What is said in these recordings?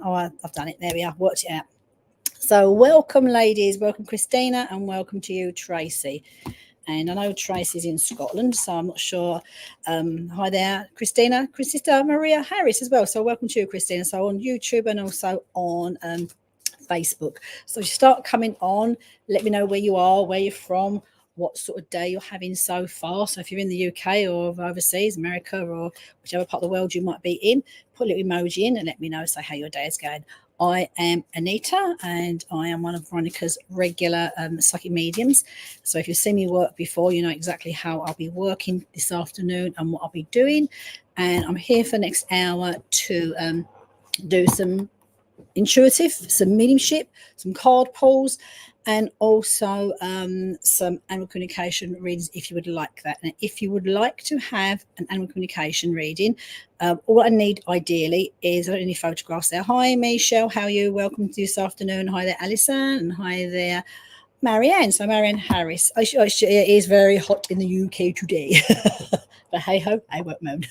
Oh, I've done it. There we are. Worked it out. So welcome, ladies. Welcome, Christina, and welcome to you, Tracy. And I know Tracy's in Scotland, so I'm not sure. Hi there, Christina, Sister Maria Harris as well. So welcome to you, Christina. So on YouTube and also on Facebook. So you start coming on. Let me know where you are, where you're from, what sort of day you're having so far. So if you're in the UK or overseas, America, or whichever part of the world you might be in, put a little emoji in and let me know, say how your day is going. I am Anita, and I am one of Veronica's regular psychic mediums. So if you've seen me work before, you know exactly how I'll be working this afternoon and what I'll be doing. And I'm here for the next hour to do some intuitive, some mediumship, some card pulls, and also some animal communication readings if you would like that. And if you would like to have an animal communication reading, all I need ideally is, I don't need any photographs there. Hi, Michelle, how are you? Welcome to this afternoon. Hi there, Alison, and hi there, Marianne. So Marianne Harris. It is very hot in the UK today. But hey ho, I won't moan.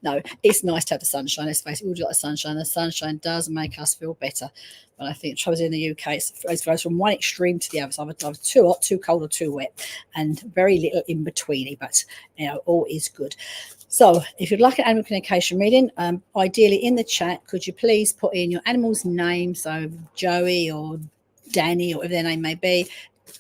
No, it's nice to have the sunshine. Let's face it, we all like the sunshine. The sunshine does make us feel better. But I think the trouble in the UK, it goes from one extreme to the other. So I'm too hot, too cold, or too wet, and very little in between. But you know, all is good. So if you'd like an animal communication reading, ideally in the chat, could you please put in your animal's name, so Joey or Danny or whatever their name may be,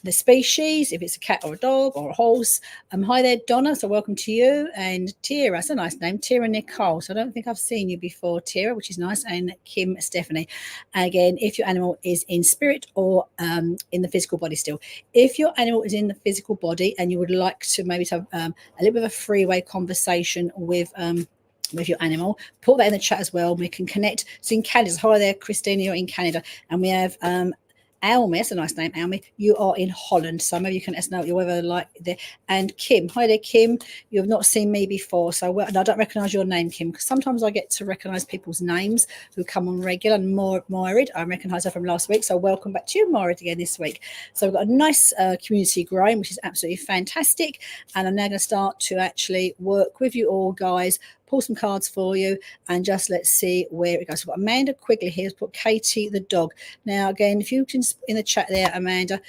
the species, if it's a cat or a dog or a horse. Hi there, Donna. So welcome to you. And Tira, that's a nice name, Tira Nicole. So I don't think I've seen you before, Tira, which is nice. And Kim Stephanie. Again, if your animal is in spirit or in the physical body still. If your animal is in the physical body and you would like to maybe have a little bit of a freeway conversation with your animal, put that in the chat as well. We can connect. So in Canada, hi there, Christina, you're in Canada. And we have Almy, that's a nice name, Almy. You are in Holland, so maybe you can let us know what you're ever like there. And Kim, hi there, Kim. You have not seen me before, so I don't recognise your name, Kim, because sometimes I get to recognise people's names who come on regular. And Morid, I recognise her from last week, so welcome back to you, Morid, again this week. So we've got a nice community growing, which is absolutely fantastic. And I'm now going to start to actually work with you all, guys, pull some cards for you, and just let's see where it goes. So we've got Amanda Quigley here, put Katie the dog. Now, again, if you can, in the chat there, Amanda,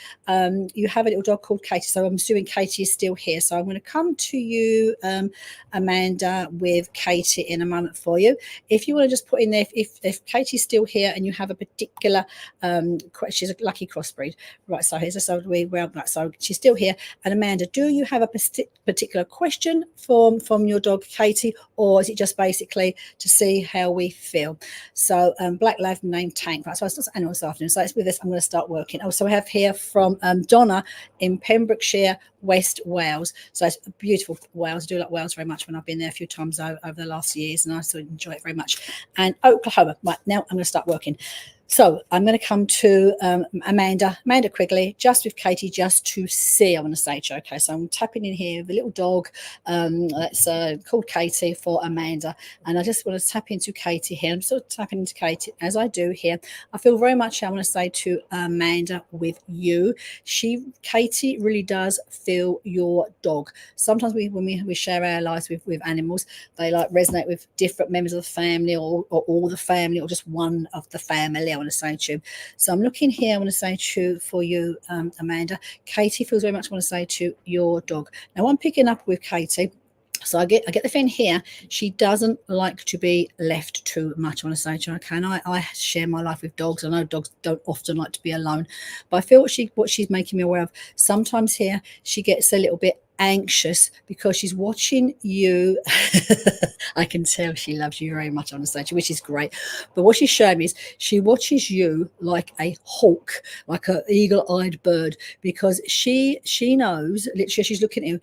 you have a little dog called Katie, so I'm assuming Katie is still here. So I'm going to come to you, Amanda, with Katie in a moment for you. If you want to just put in there, if Katie's still here and you have a particular, she's a lucky crossbreed. Right, so here's so she's still here. And Amanda, do you have a particular question from your dog, Katie, or is it just basically to see how we feel? So Black Lab named Tank. Right, so it's not animal this afternoon. So it's with this. I'm going to start working. Also, we have here from Donna in Pembrokeshire, West Wales. So it's a beautiful Wales. I do like Wales very much when I've been there a few times over the last years, and I still enjoy it very much. And Oklahoma. Right, now I'm going to start working. So I'm going to come to Amanda Quigley, just with Katie, just to see, I want to say to you. Okay, so I'm tapping in here with a little dog that's called Katie for Amanda. And I just want to tap into Katie here. I'm sort of tapping into Katie as I do here. I feel very much, I want to say to Amanda, with you. Katie really does feel your dog. Sometimes when we share our lives with animals, they like resonate with different members of the family or all the family or just one of the family, I want to say to you. So I'm looking here, I want to say to for you, Amanda, Katie feels very much, I want to say to your dog. Now I'm picking up with Katie. So I get the feeling here, she doesn't like to be left too much, I want to say to her. Okay, and I share my life with dogs. I know dogs don't often like to be alone, but I feel what she's making me aware of, sometimes here she gets a little bit anxious because she's watching you. I can tell she loves you very much on the stage, which is great. But what she's showing me is she watches you like a hawk, like an eagle-eyed bird, because she knows, literally, she's looking at you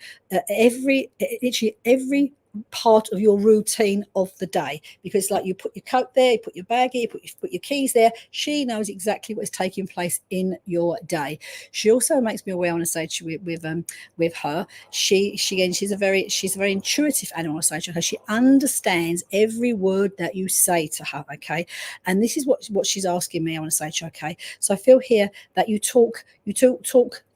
every part of your routine of the day, because like you put your coat there, you put your bag here, you put your keys there. She knows exactly what is taking place in your day. She also makes me aware, I want to say to you, with her, she's a very intuitive animal. I say to her, she understands every word that you say to her. Okay, and this is what she's asking me, I want to say to you. Okay, so I feel here that you talk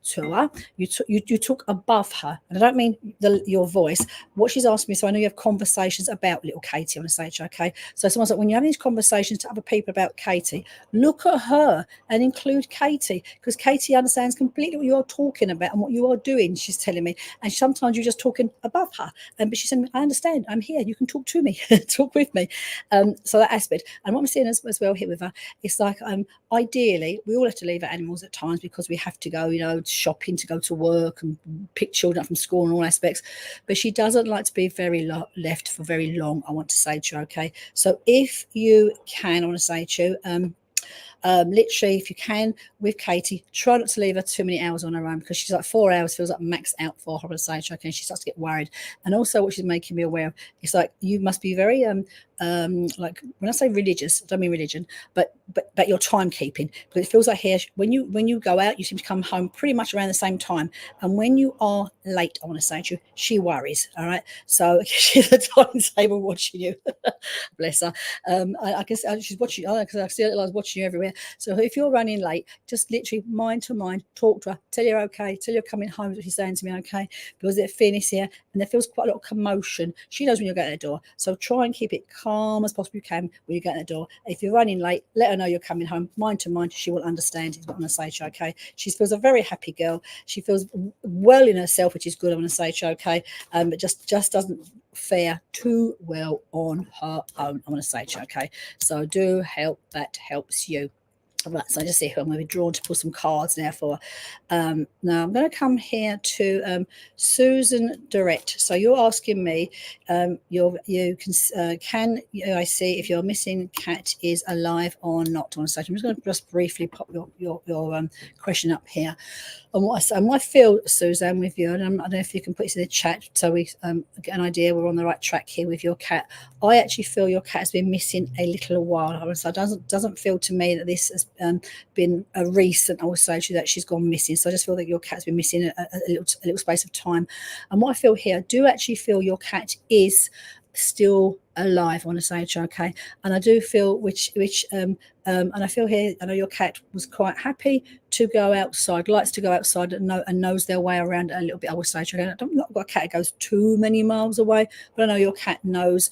to her. You talk above her, and I don't mean your voice. What she's asking me, so I know you have conversations about little Katie on a stage, okay? So someone's like, when you're having these conversations to other people about Katie, look at her and include Katie, because Katie understands completely what you're talking about and what you are doing. She's telling me, and sometimes you're just talking above her, but she's saying, I understand, I'm here, you can talk to me, talk with me. So that aspect. And what I'm seeing as well here with her, it's like ideally we all have to leave our animals at times because we have to go, shopping, to go to work and pick children up from school and all aspects, but she doesn't like to be very left for very long, I want to say to you, okay? So if you can, I want to say to you, literally, if you can, with Katie, try not to leave her too many hours on her own, because she's like 4 hours feels like max out for her on stage, okay? And she starts to get worried. And also, what she's making me aware of, it's like you must be very like, when I say religious, I don't mean religion, but your timekeeping, because it feels like here when you go out, you seem to come home pretty much around the same time, and when you are late, I want to say to you, she worries. All right, so she's at the dining table watching you. Bless her. I guess she's watching, because I see I was watching you everywhere. So if you're running late, just literally mind to mind, talk to her, tell her okay, tell her you're coming home, what she's saying to me, okay, because they're finished here and there feels quite a lot of commotion. She knows when you're going to the door, so try and keep it calm as possible you can when you get at the door. If you're running late, let her know you're coming home, mind to mind, she will understand, is what I'm going to say to you, okay? She feels a very happy girl, she feels well in herself, which is good, I'm going to say to you, okay? But just doesn't fare too well on her own, I want to say to you, okay? So do help, that helps you. Right, so I just see who I'm going to be drawn to pull some cards now for. Now I'm going to come here to Susan Direct. So you're asking me, I see if your missing cat is alive or not? On a stage, I'm just going to just briefly pop your question up here. And what I feel, Suzanne, with you, and I don't know if you can put it in the chat so we get an idea we're on the right track here with your cat. I actually feel your cat has been missing a little while. So it doesn't feel to me that this has been a recent, I would say to you, that she's gone missing. So I just feel that your cat's been missing a little space of time. And what I feel here, I do actually feel your cat is still alive, I want to say, okay? And I do feel and I feel here, I know your cat was quite happy to go outside, likes to go outside and knows their way around a little bit, I would say. I don't know, I've got a cat that goes too many miles away, but I know your cat knows,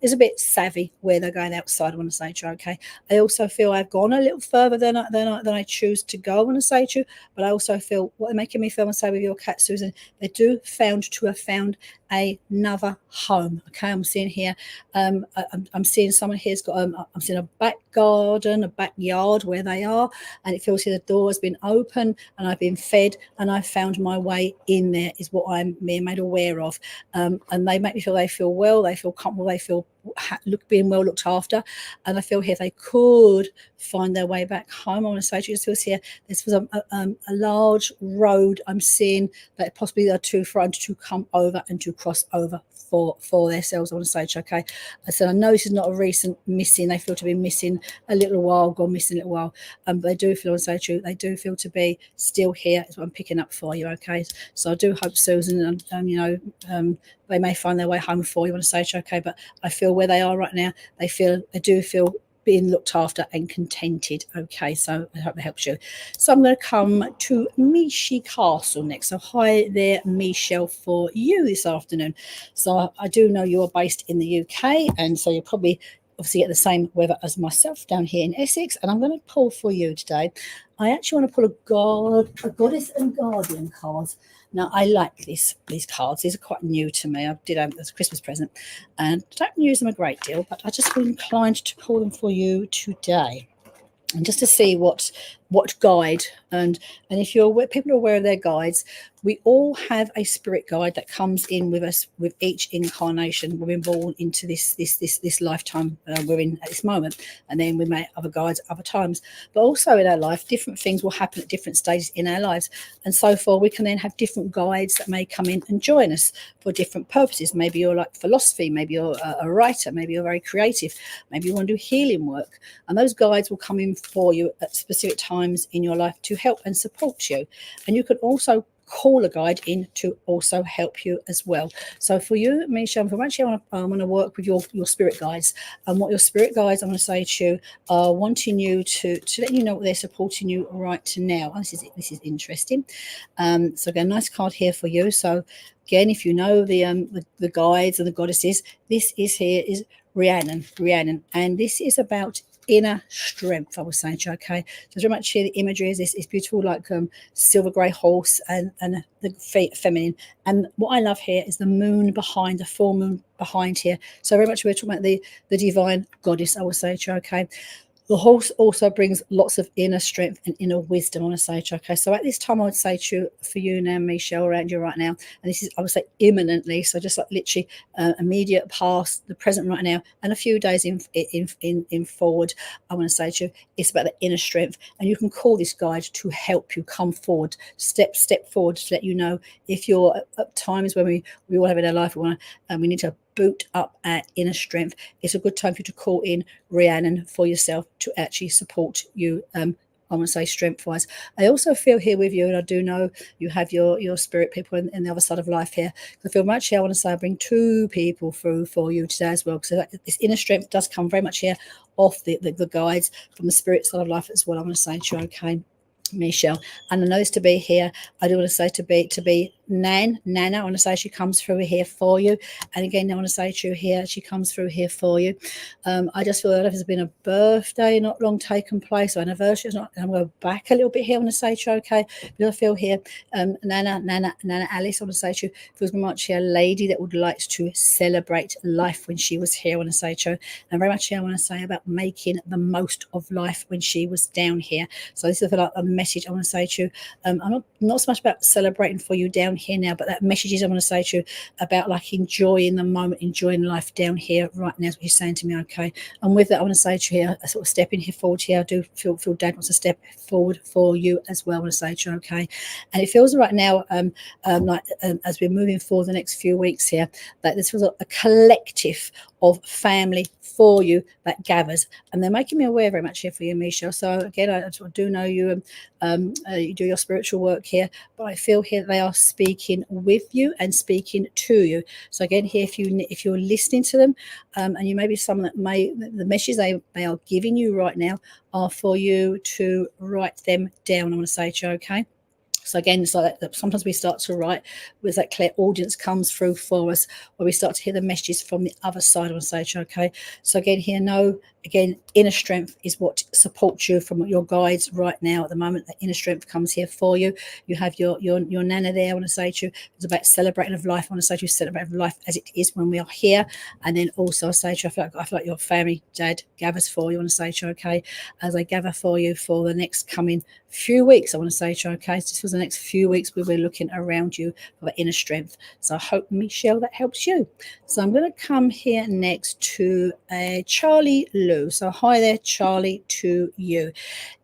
is a bit savvy where they're going outside, I want to say to you, okay? I also feel I've gone a little further than I choose to go, I want to say to you, but I also feel what they're making me feel, and say with your cat, Susan, they do have found another home, okay? I'm seeing here, I'm seeing someone here's got, I'm seeing a back garden, a backyard where they are, and it feels here the door has been open and I've been fed and I've found my way in there, is what I'm being made aware of. And they make me feel they feel well, they feel comfortable, they feel being well looked after, and I feel here they could find their way back home. I want to say to you, this here, this was a large road I'm seeing that possibly they're too front to come over and to cross over for themselves, I want to say, okay? So I know this is not a recent missing, they feel to be missing a little while, gone missing a little while, but they do feel, I want to say to you, they do feel to be still here, is what I'm picking up for you, okay? So I do hope, Susan, they may find their way home for you, I want to say, okay? But I feel where they are right now, they do feel being looked after and contented, okay? So I hope that helps you. So I'm going to come to Michie Castle next. So hi there, Michelle, for you this afternoon. So I do know you're based in the UK, and so you're probably obviously get the same weather as myself down here in Essex, and I'm going to pull for you today. I actually want to pull a Goddess and Guardian cards. Now, I like these cards. These are quite new to me. I did have them as a Christmas present, and don't use them a great deal, but I just feel inclined to pull them for you today. And just to see what guide, and if people are aware of their guides, we all have a spirit guide that comes in with us with each incarnation. We've been born into this lifetime we're in at this moment, and then we may have other guides at other times. But also in our life, different things will happen at different stages in our lives, and so forth. We can then have different guides that may come in and join us for different purposes. Maybe you're like philosophy, maybe you're a writer, maybe you're very creative, maybe you want to do healing work, and those guides will come in for you at specific times in your life to help and support you. And you can also call a guide in to also help you as well. So for you, Michelle, I want to work with your spirit guides, and what your spirit guides, I'm going to say to you, are wanting you to let you know what they're supporting you right now. Oh, this is interesting. So again, nice card here for you. So again, if you know the guides and the goddesses, this is Rhiannon, and this is about inner strength, I was saying to you, okay? So very much here the imagery is this beautiful, like silver grey horse and the feminine. And what I love here is the moon behind, the full moon behind here. So very much we're talking about the divine goddess, I would say to you, okay? The horse also brings lots of inner strength and inner wisdom, I want to say to you, okay? So at this time, I would say to you, for you now, Michelle, around you right now, and this is, I would say, imminently, so just like literally immediate past, the present right now, and a few days in forward, I want to say to you, it's about the inner strength, and you can call this guide to help you come forward, step forward, to let you know if you're at times when we all have in our life, we need to boot up our inner strength. It's a good time for you to call in Rhiannon for yourself to actually support you. I want to say strength-wise. I also feel here with you, and I do know you have your spirit people in the other side of life here. I feel much here. I want to say I bring two people through for you today as well, because this inner strength does come very much here off the guides from the spirit side of life as well. I want to say to you, okay, Michelle, and I know this to be here. I do want to say to be Nana. I want to say she comes through here for you. And again, I want to say to you here, she comes through here for you. I just feel that if there's been a birthday not long taken place, or anniversary, I'm going to go back a little bit here. I want to say to you, okay, because I feel here, Nana Alice, I want to say to you, feels very much here a lady that would like to celebrate life when she was here. I want to say to you, and very much here I want to say about making the most of life when she was down here. So this is like a message I want to say to you. I'm not so much about celebrating for you down here now, but that message is I want to say to you about like enjoying the moment, enjoying life down here right now, is what you're saying to me, okay? And with that, I want to say to you here, I sort of step in here forward here. I do feel Dad wants to step forward for you as well. I want to say to you, okay? And it feels right now, as we're moving forward the next few weeks here, that this was a collective of family for you that gathers, and they're making me aware very much here for you, Michelle. So again, I do know you you do your spiritual work here, but I feel here they are speaking with you and speaking to you. So again, here if you're listening to them, and you may be someone that the messages they are giving you right now are for you to write them down. I want to say to you, okay? So again, it's like that sometimes we start to write with that clear audience comes through for us, where we start to hear the messages from the other side of the stage, okay? So again, here, inner strength is what supports you from your guides right now at the moment. The inner strength comes here for you. You have your Nana there. I want to say to you, it's about celebrating of life. I want to say to you, celebrating of life as it is when we are here. And then also I say to you, I feel like your family, Dad, gathers for you. I want to say to you, okay, as I gather for you for the next coming few weeks, I want to say to you, okay, this was the next few weeks we were looking around you for the inner strength. So I hope, Michelle, that helps you. So I'm going to come here next to Charlie Lou. So hi there, Charlie, to you.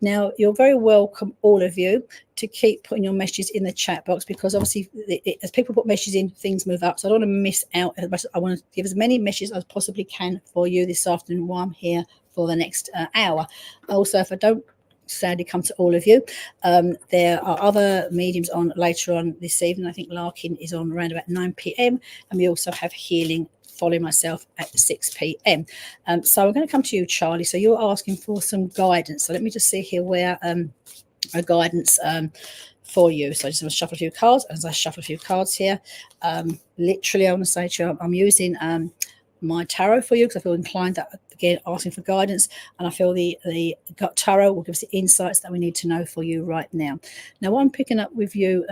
Now, you're very welcome, all of you, to keep putting your messages in the chat box, because obviously as people put messages in, things move up. So I don't want to miss out. I want to give as many messages as I possibly can for you this afternoon while I'm here for the next hour. Also, if I don't sadly come to all of you, there are other mediums on later on this evening. I think Larkin is on around about 9 p.m. and we also have healing following myself at 6 p.m. So I'm going to come to you, Charlie. So you're asking for some guidance. So let me just see here where a guidance for you. So I just want to shuffle a few cards. As I shuffle a few cards here, literally I want to say to you, I'm using my tarot for you because I feel inclined that, again, asking for guidance, and I feel the tarot will give us the insights that we need to know for you right now. Now, what I'm picking up with you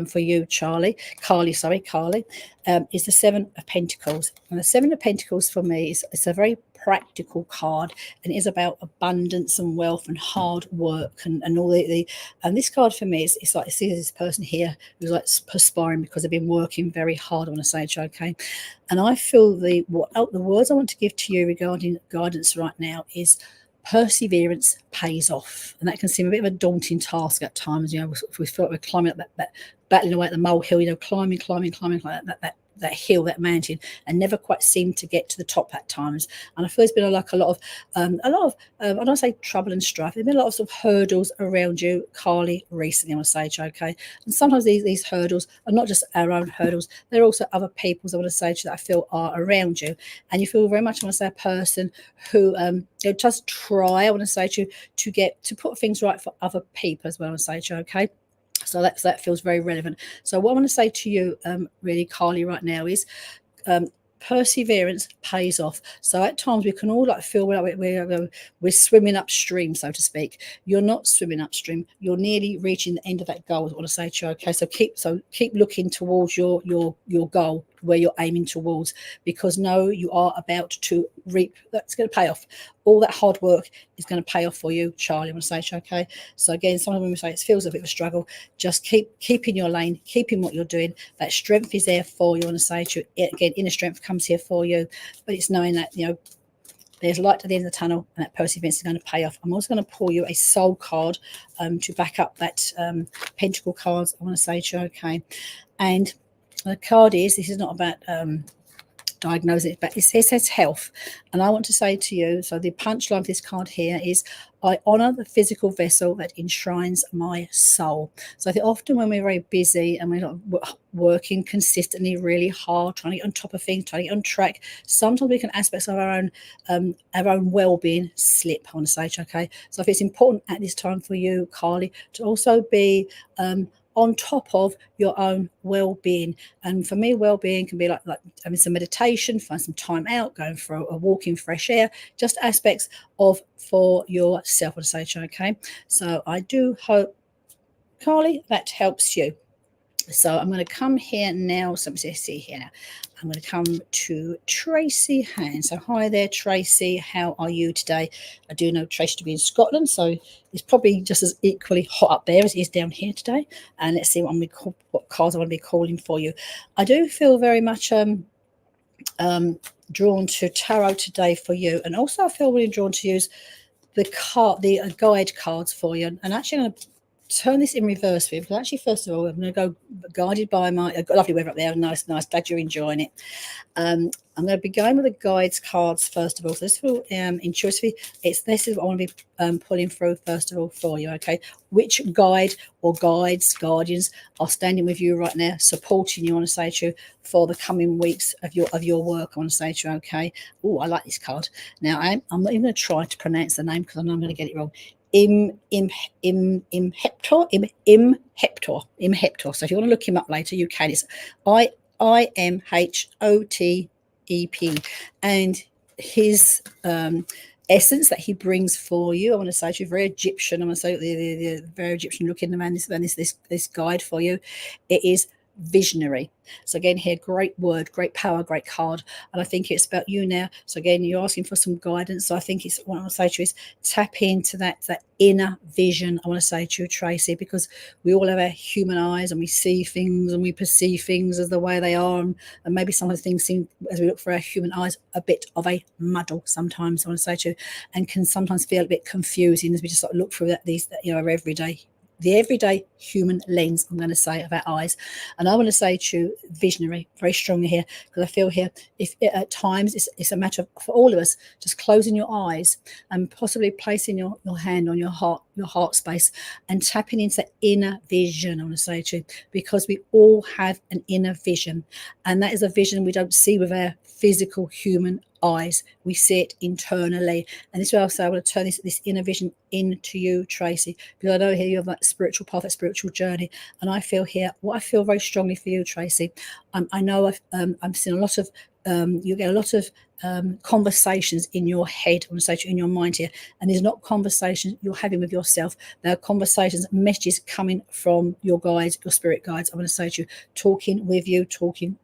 for you, Carly, is the Seven of Pentacles. And the Seven of Pentacles for me is a very practical card, and it is about abundance and wealth and hard work and all and this card for me is like, see this person here who's like perspiring because they've been working very hard, I want to say, okay? And I feel the words I want to give to you regarding guidance right now is perseverance pays off. And that can seem a bit of a daunting task at times, if we feel like we're climbing up that battling away at the molehill, climbing like that hill, that mountain, and never quite seem to get to the top at times. And I feel there's been like a lot of I don't say trouble and strife. There's been a lot of sort of hurdles around you, Carly, recently, I want to say to you, okay? And sometimes these hurdles are not just our own hurdles, they're also other people's, I want to say to you, that I feel are around you. And you feel very much, I want to say, a person who just try, I want to say to you, to put things right for other people as well, I want to say to you, okay? So that feels very relevant. So what I want to say to you, really, Carly, right now is perseverance pays off. So at times we can all like feel like we're swimming upstream, so to speak. You're not swimming upstream. You're nearly reaching the end of that goal, I want to say to you, okay? So keep looking towards your goal, where you're aiming towards, because know you are about to reap. That's going to pay off. All that hard work is going to pay off for you, Charlie, I want to say to you, okay? So again, sometimes when we say it feels a bit of a struggle, just keep in your lane, keep in what you're doing. That strength is there for you, I want to say to you. Again, inner strength comes here for you, but it's knowing that, there's light at the end of the tunnel, and that perseverance is going to pay off. I'm also going to pull you a soul card to back up that pentacle cards, I want to say to you, okay? And the card this is not about diagnosing it, but it says health. And I want to say to you, so the punchline of this card here is, I honor the physical vessel that enshrines my soul. So I think often when we're very busy and we're not working consistently really hard, trying to get on top of things, trying to get on track, sometimes we can aspects of our own well-being slip, I want to say, okay? So if it's important at this time for you, Carly, to also be on top of your own well-being. And for me, well-being can be like having some meditation, find some time out, going for a walk in fresh air, just aspects of for yourself, I'd say, okay? So I do hope, Carly, that helps you. So I'm going to come here now. So let's see here now. I'm going to come to Tracy Hand. So hi there, Tracy. How are you today? I do know Tracy to be in Scotland, so it's probably just as equally hot up there as it is down here today. And let's see what cards I want to be calling for you. I do feel very much drawn to tarot today for you, and also I feel really drawn to use the guide cards for you. And actually, I'm going to turn this in reverse for you, because actually, first of all, I'm going to go guided by my lovely weather up there. Nice. Glad you're enjoying it. I'm going to be going with the guides cards first of all. So this will intuitively, this is what I want to be pulling through first of all for you. Okay, which guide or guardians are standing with you right now, supporting you, I want to say to you, for the coming weeks of your work, I want to say to you. Okay. Oh, I like this card. Now I'm not even going to try to pronounce the name, because I know I'm going to get it wrong. Imheptor. So if you want to look him up later, you can. It's IMHOTEP, and his essence that he brings for you, I want to say to you, very Egyptian. I want to say the very Egyptian looking man. This guide for you, it is visionary. So again here, great word, great power, great card, and I think it's about you now. So again, you're asking for some guidance. So I think it's what I want to say to you is tap into that inner vision, I want to say to you, Tracy, because we all have our human eyes and we see things and we perceive things as the way they are, and maybe some of the things seem, as we look for our human eyes, a bit of a muddle sometimes, I want to say to you, and can sometimes feel a bit confusing as we just sort of look through our everyday human lens, I'm going to say, of our eyes. And I want to say to you, visionary, very strongly here, because I feel here, if at times it's a matter of, for all of us, just closing your eyes and possibly placing your hand on your heart space and tapping into that inner vision, I want to say to you, because we all have an inner vision, and that is a vision we don't see with our physical human eyes. We see it internally, and this is why I want to turn this inner vision into you, Tracy, because I know here you have that spiritual path, that spiritual journey, and I feel here, what I feel very strongly for you, Tracy, I know I've seen a lot of you get a lot of conversations in your head, I want to say to you, in your mind here, and there's not conversations you're having with yourself. There are conversations, messages coming from your guides, your spirit guides, I want to say to you, talking with you, talking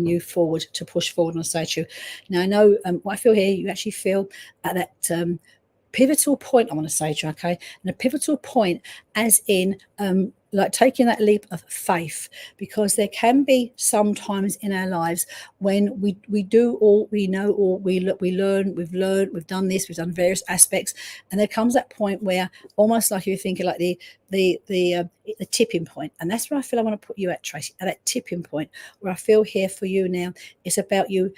you forward, to push forward, I want to say to you. Now I know what I feel here, you actually feel at that pivotal point, I want to say to you, okay, and a pivotal point as in like taking that leap of faith, because there can be some times in our lives when we do all we know, or we've done this, we've done various aspects, and there comes that point where, almost like you're thinking like the tipping point. And that's where I feel I want to put you at, Tracy, at that tipping point where I feel here for you now. It's about you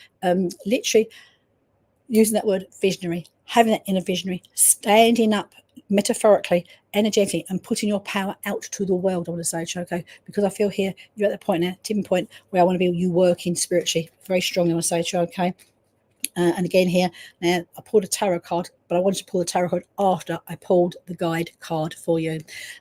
literally using that word visionary, having that inner visionary, standing up metaphorically, energetically, and putting your power out to the world. I want to say, okay, because I feel here you're at the point now, tipping point, where I want to be you working spiritually very strongly. I want to say, okay. And again here, now I pulled a tarot card, but I wanted to pull the tarot card after I pulled the guide card for you.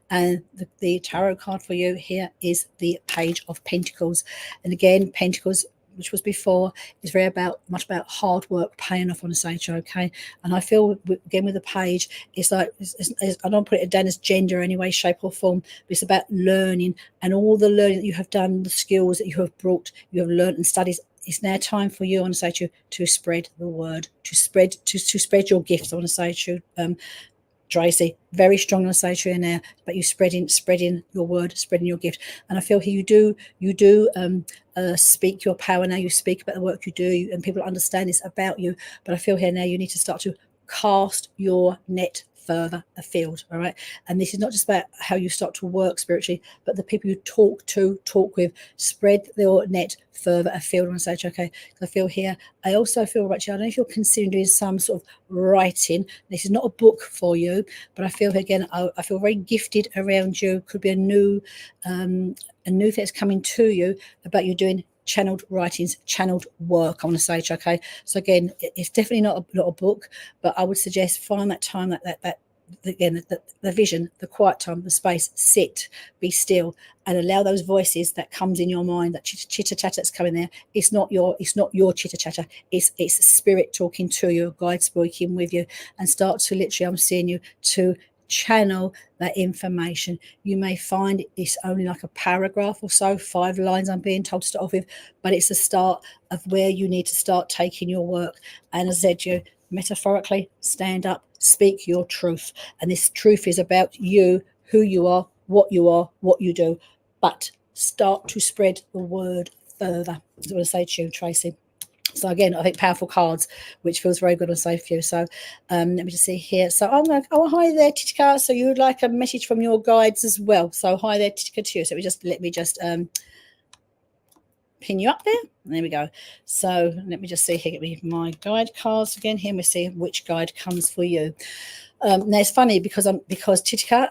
And the tarot card for you here is the Page of Pentacles. And again, Pentacles, which was before, is very much about hard work paying off on a stage, okay? And I feel, again, with the page, it's like, I don't put it down as gender in any way, shape or form, but it's about learning, and all the learning that you have done, the skills that you have brought, you have learned and studied. It's now time for you, I want to say to you, to spread the word, to spread your gifts. I want to say to you, Tracy, very strong on say to you now, but you spreading your word, spreading your gift. And I feel here you do speak your power now. You speak about the work you do, and people understand it's about you. But I feel here now you need to start to cast your net further afield. All right. And this is not just about how you start to work spiritually, but the people you talk with, spread your net further afield. On stage, okay. I feel here, I also feel, right, I don't know if you're considering doing some sort of writing. This is not a book for you, but I feel again, I feel very gifted around you. Could be a new thing that's coming to you about you doing channeled writings, channeled work. I want to say, okay. So again, it's definitely not a book, but I would suggest find that time, that again, the vision, the quiet time, the space, sit, be still, and allow those voices that comes in your mind, that chitter chatter that's coming there. It's not your chitter chatter. It's spirit talking to you, guide speaking with you, and start to literally, I'm seeing you to channel that information. You may find it's only like a paragraph or so, 5 lines I'm being told to start off with, but it's the start of where you need to start taking your work. And as I said, you metaphorically stand up, speak your truth. And this truth is about you, who you are, what you do, but start to spread the word further. That's what I say to you, Tracy. So again, I think powerful cards, which feels very good and safe for you. So let me just see here. So I'm going to, hi there, Titika. So you would like a message from your guides as well. So hi there, Titika, too. So let me just pin you up there. There we go. So let me just see here, get me my guide cards again. Here we see which guide comes for you. Now it's funny because Titika,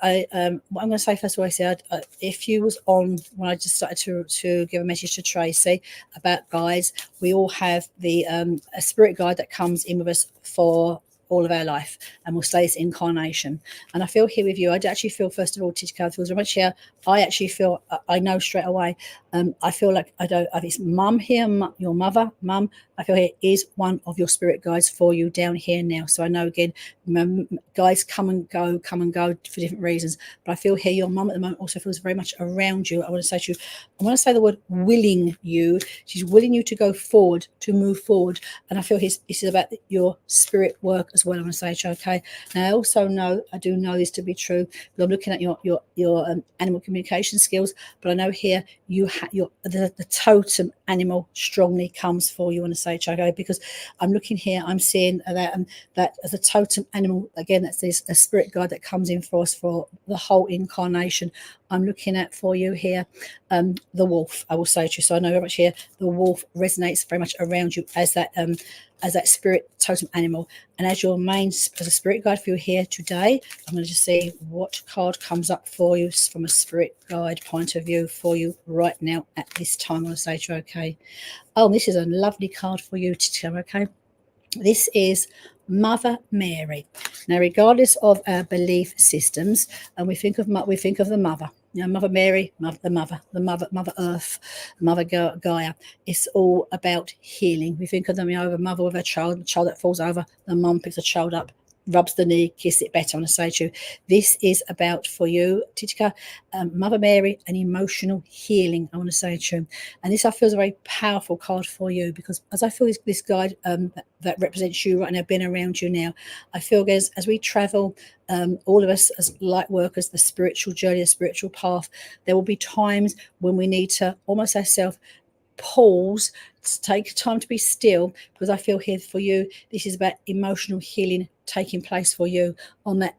what I'm going to say first of all, I said, if you was on when I just started to give a message to Tracy about guides, we all have the a spirit guide that comes in with us for all of our life, and we'll say it's incarnation. And I feel here with you, I actually feel, first of all, Titika, feels very much here. I actually feel, I know straight away, I feel like it's mum here, your mother, mum, I feel here is one of your spirit guides for you down here now. So I know, again, guides come and go for different reasons, but I feel here your mum at the moment also feels very much around you. I want to say to you, I want to say the word willing you. She's willing you to go forward, to move forward. And I feel this is about your spirit work as well. I want to say, okay. Now I also know, I do know this to be true, because I'm looking at your animal communication skills, but I know here you the totem animal strongly comes for you. I want to say, okay, because I'm looking here, I'm seeing that as a totem animal, again, that's a spirit guide that comes in for us for the whole incarnation. I'm looking at for you here the wolf, I will say to you. So I know very much here the wolf resonates very much around you as that spirit totem animal. And as your as a spirit guide for you here today, I'm going to just see what card comes up for you from a spirit guide point of view for you right now at this time. I'm going to say to you, okay. Oh, this is a lovely card for you to tell, okay. This is Mother Mary. Now, regardless of our belief systems, and we think of the mother, Mother Mary, Mother Earth, Mother Gaia. It's all about healing. We think of them, a mother with a child, the child that falls over, the mum picks the child up, rubs the knee, kiss it better. I want to say to you, this is about for you, Titika, Mother Mary, and emotional healing. I want to say to you, and this I feel is a very powerful card for you, because as I feel this guide that represents you right now, being around you now, I feel as we travel, all of us as light workers, the spiritual journey, the spiritual path, there will be times when we need to almost ourselves pause, to take time to be still, because I feel here for you, this is about emotional healing taking place for you on that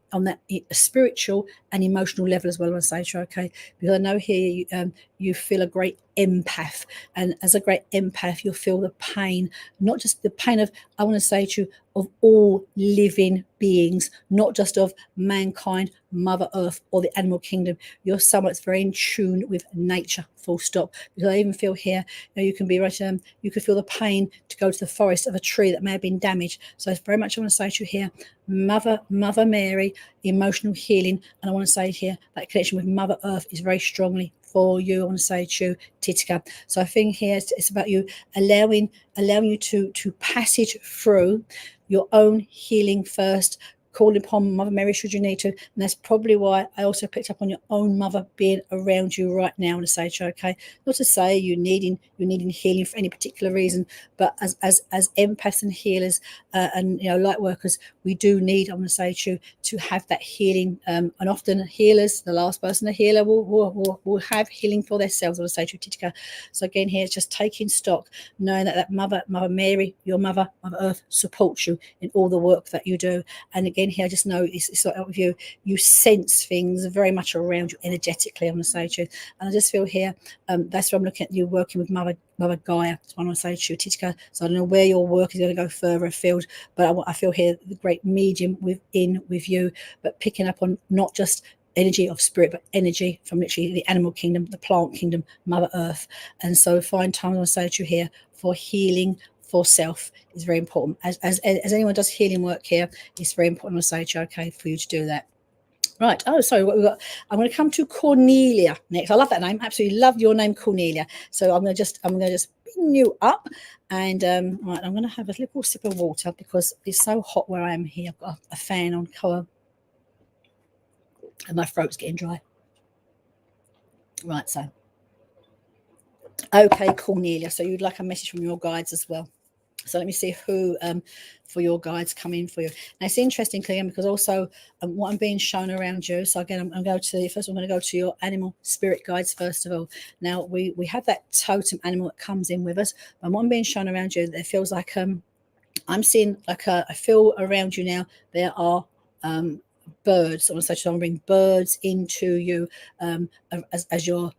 spiritual and emotional level as well. I want to say to you, okay, because I know here you feel a great empath, and as a great empath, you'll feel the pain, not just the pain of, I want to say to you, of all living beings, not just of mankind, Mother Earth, or the animal kingdom. You're someone that's very in tune with nature, full stop. Because I even feel here, you can be right, you could feel the pain to go to the forest of a tree that may have been damaged. So it's very much, I want to say to you here, Mother Mary, emotional healing. And I want to say here, that connection with Mother Earth is very strongly for you. I want to say to you, Titika. So I think here it's about you allowing you to passage through your own healing first, calling upon Mother Mary should you need to. And that's probably why I also picked up on your own mother being around you right now, and say to you, okay, not to say you're needing healing for any particular reason, but as empaths and healers, and light workers, we do need, I want to say to you, to have that healing, and often healers, the last person a healer will have healing for themselves. I want to say to you, Titika. So again here, it's just taking stock, knowing that Mother Mary, your Mother Earth, supports you in all the work that you do. And again here, I just know it's like with you sense things very much around you energetically, I'm going to say to you. And I just feel here, that's what I'm looking at, you working with Mother Gaia. That's what I want to say to you, Titika. So I don't know where your work is going to go further afield, but I feel here the great medium within with you, but picking up on not just energy of spirit, but energy from literally the animal kingdom, the plant kingdom, Mother Earth. And so find time, I want to say to you here, for healing for self is very important. As anyone does healing work here, it's very important, I say to you, okay, for you to do that. Right. Oh, sorry. What we've got? I'm going to come to Cornelia next. I love that name. Absolutely love your name, Cornelia. So I'm going to just bring you up, and right. I'm going to have a little sip of water because it's so hot where I am here. I've got a fan on cover, and my throat's getting dry. Right. So, okay, Cornelia. So you'd like a message from your guides as well. So let me see who for your guides come in for you. Now it's interesting, Clem, because also what I'm being shown around you. So again, I'm going to first. I'm going to go to your animal spirit guides first of all. Now we have that totem animal that comes in with us, and what I'm being shown around you, it feels like I'm seeing like I feel around you now. There are birds. I want to say to someone, bring birds into you as your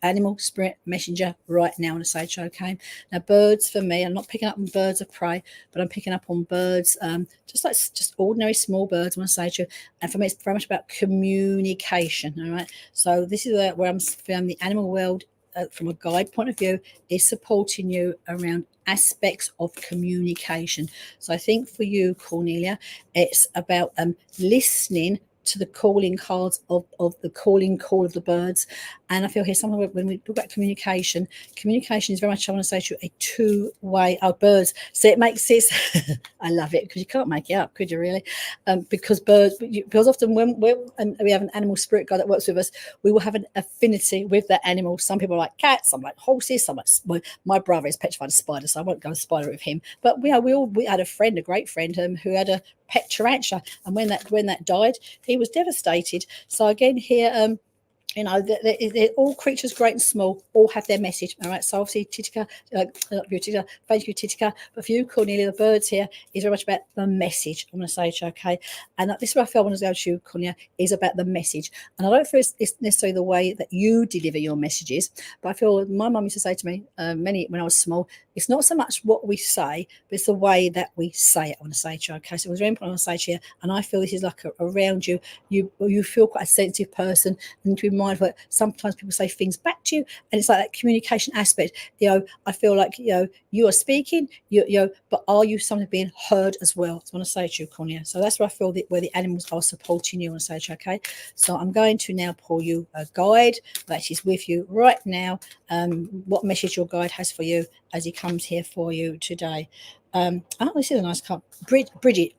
animal spirit messenger right now. I want to say to you, okay. Now, birds for me, I'm not picking up on birds of prey, but I'm picking up on birds, just ordinary small birds. I want to say to you, and for me, it's very much about communication. All right. So this is where I'm feeling the animal world. From a guide point of view, is supporting you around aspects of communication. So I think for you, Cornelia, it's about listening to the calling cards of the calling call of the birds. And I feel here somewhere when we talk about communication is very much, I want to say to you, a two-way. Birds. So it makes this I love it because you can't make it up, could you really? Because often when we have an animal spirit guide that works with us, we will have an affinity with that animal. Some people like cats, some like horses, some like my brother is petrified of spiders, so I won't go spider with him. But we had a great friend who had a pet tarantula, and when that died, he was devastated. So again here, they're all creatures, great and small, all have their message. All right. So obviously, Titika, thank you, Titika. But for you, Cornelia, the birds here is very much about the message. I'm going to say to you, okay. And this is what I feel I want to go to you, Cornelia, is about the message. And I don't feel it's necessarily the way that you deliver your messages, but I feel my mum used to say to me when I was small, it's not so much what we say, but it's the way that we say it. I want to say to you, okay. So it was very important I want to say to you, and I feel this is like around you. You feel quite a sensitive person, and to be mindful that sometimes people say things back to you, and it's like that communication aspect. I feel like you are speaking, but are you something being heard as well? That's what I want to say to you, Cornelia. So that's where I feel where the animals are supporting you. I want to say to you, okay. So I'm going to now pull you a guide that is with you right now. What message your guide has for you as he comes here for you today. This is a nice card. Bridget.